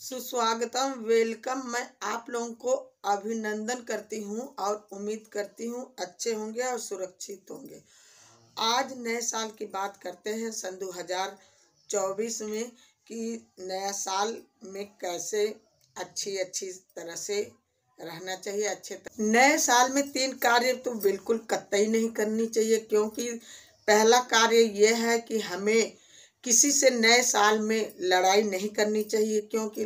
सुस्वागतम, वेलकम। मैं आप लोगों को अभिनंदन करती हूँ और उम्मीद करती हूँ अच्छे होंगे और सुरक्षित होंगे। आज नए साल की बात करते हैं सन 2024 में कि नया साल में कैसे अच्छी तरह से रहना चाहिए। नए साल में 3 कार्य तो बिल्कुल कतई नहीं करनी चाहिए, क्योंकि पहला कार्य यह है कि हमें किसी से नए साल में लड़ाई नहीं करनी चाहिए, क्योंकि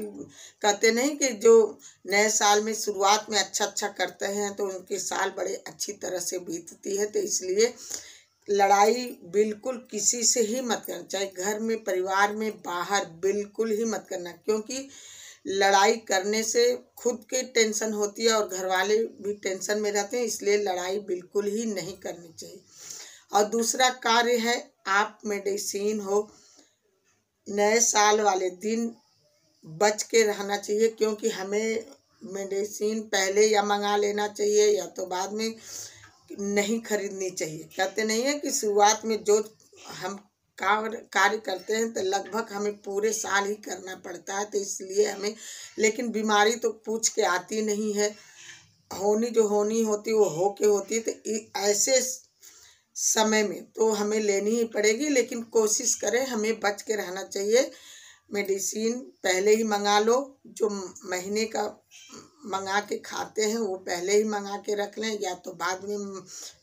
कहते नहीं कि जो नए साल में शुरुआत में अच्छा करते हैं तो उनके साल बड़े अच्छी तरह से बीतती है। तो इसलिए लड़ाई बिल्कुल किसी से ही मत करना, चाहे घर में, परिवार में, बाहर, बिल्कुल ही मत करना, क्योंकि लड़ाई करने से खुद के टेंशन होती है और घर वाले भी टेंशन में रहते हैं। इसलिए लड़ाई बिल्कुल ही नहीं करनी चाहिए। और दूसरा कार्य है, आप मेडिसिन हो, नए साल वाले दिन बच के रहना चाहिए, क्योंकि हमें मेडिसिन पहले या मंगा लेना चाहिए या तो बाद में नहीं खरीदनी चाहिए। कहते नहीं है कि शुरुआत में जो हम कार्य करते हैं तो लगभग हमें पूरे साल ही करना पड़ता है। तो इसलिए हमें, लेकिन बीमारी तो पूछ के आती नहीं है, जो होनी होती वो हो के होती है। तो ऐसे समय में तो हमें लेनी ही पड़ेगी, लेकिन कोशिश करें, हमें बच के रहना चाहिए। मेडिसिन पहले ही मंगा लो, जो महीने का मंगा के खाते हैं वो पहले ही मंगा के रख लें या तो बाद में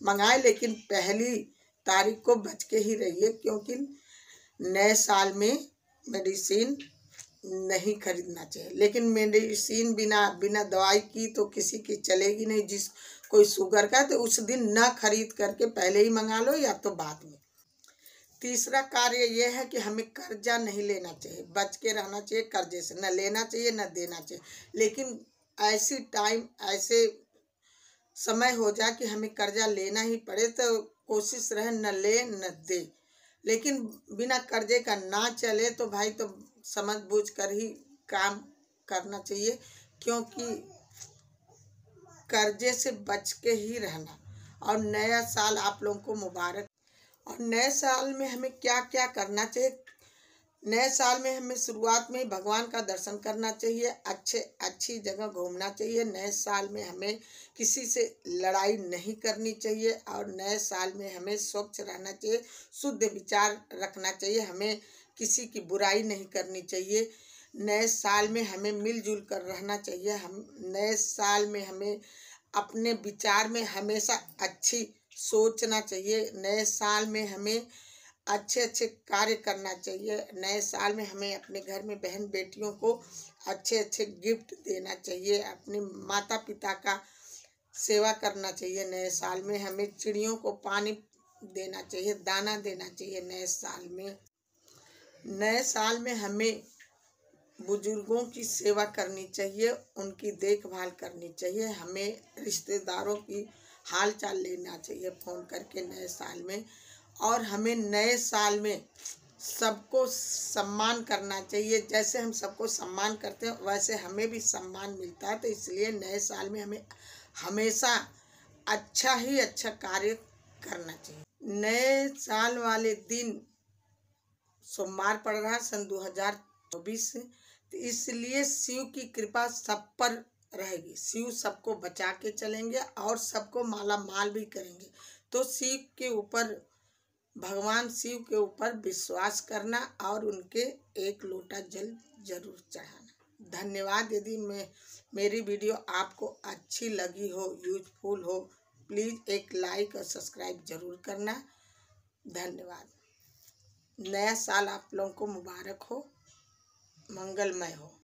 मंगाएं, लेकिन पहली तारीख को बच के ही रहिए, क्योंकि नए साल में मेडिसिन नहीं खरीदना चाहिए। लेकिन मेडिसिन बिना दवाई की तो किसी की चलेगी नहीं। कोई शुगर का तो उस दिन न खरीद करके पहले ही मंगा लो या तो बाद में। तीसरा कार्य यह है कि हमें कर्जा नहीं लेना चाहिए, बच के रहना चाहिए। कर्जे से न लेना चाहिए न देना चाहिए, लेकिन ऐसे समय हो जाए कि हमें कर्जा लेना ही पड़े तो कोशिश रहे न ले न दे। लेकिन बिना कर्जे का ना चले तो भाई तो समझ बूझ कर ही काम करना चाहिए, क्योंकि कर्जे से बच के ही रहना। और नया साल आप लोगों को मुबारक। और नए साल में हमें क्या क्या करना चाहिए? नए साल में हमें शुरुआत में भगवान का दर्शन करना चाहिए, अच्छी जगह घूमना चाहिए। नए साल में हमें किसी से लड़ाई नहीं करनी चाहिए और नए साल में हमें स्वच्छ रहना चाहिए, शुद्ध विचार रखना चाहिए, हमें किसी की बुराई नहीं करनी चाहिए। नए साल में हमें मिलजुल कर रहना चाहिए। हम नए साल में हमें अपने विचार में हमेशा अच्छी सोचना चाहिए। नए साल में हमें अच्छे कार्य करना चाहिए। नए साल में हमें अपने घर में बहन बेटियों को अच्छे गिफ्ट देना चाहिए। अपने माता पिता का सेवा करना चाहिए। नए साल में हमें चिड़ियों को पानी देना चाहिए, दाना देना चाहिए। नए साल में हमें बुजुर्गों की सेवा करनी चाहिए, उनकी देखभाल करनी चाहिए। हमें रिश्तेदारों की हाल चाल लेना चाहिए फ़ोन करके नए साल में। और हमें नए साल में सबको सम्मान करना चाहिए। जैसे हम सबको सम्मान करते हैं वैसे हमें भी सम्मान मिलता है। तो इसलिए नए साल में हमें हमेशा अच्छा कार्य करना चाहिए। नए साल वाले दिन सोमवार पड़ रहा है सन 2024, तो इसलिए शिव की कृपा सब पर रहेगी। शिव सबको बचा के चलेंगे और सबको माला माल भी करेंगे। तो भगवान शिव के ऊपर विश्वास करना और उनके एक लोटा जल जरूर चढ़ाना। धन्यवाद। यदि मेरी वीडियो आपको अच्छी लगी हो, यूजफुल हो, प्लीज़ एक लाइक और सब्सक्राइब जरूर करना। धन्यवाद। नया साल आप लोगों को मुबारक हो, मंगलमय हो।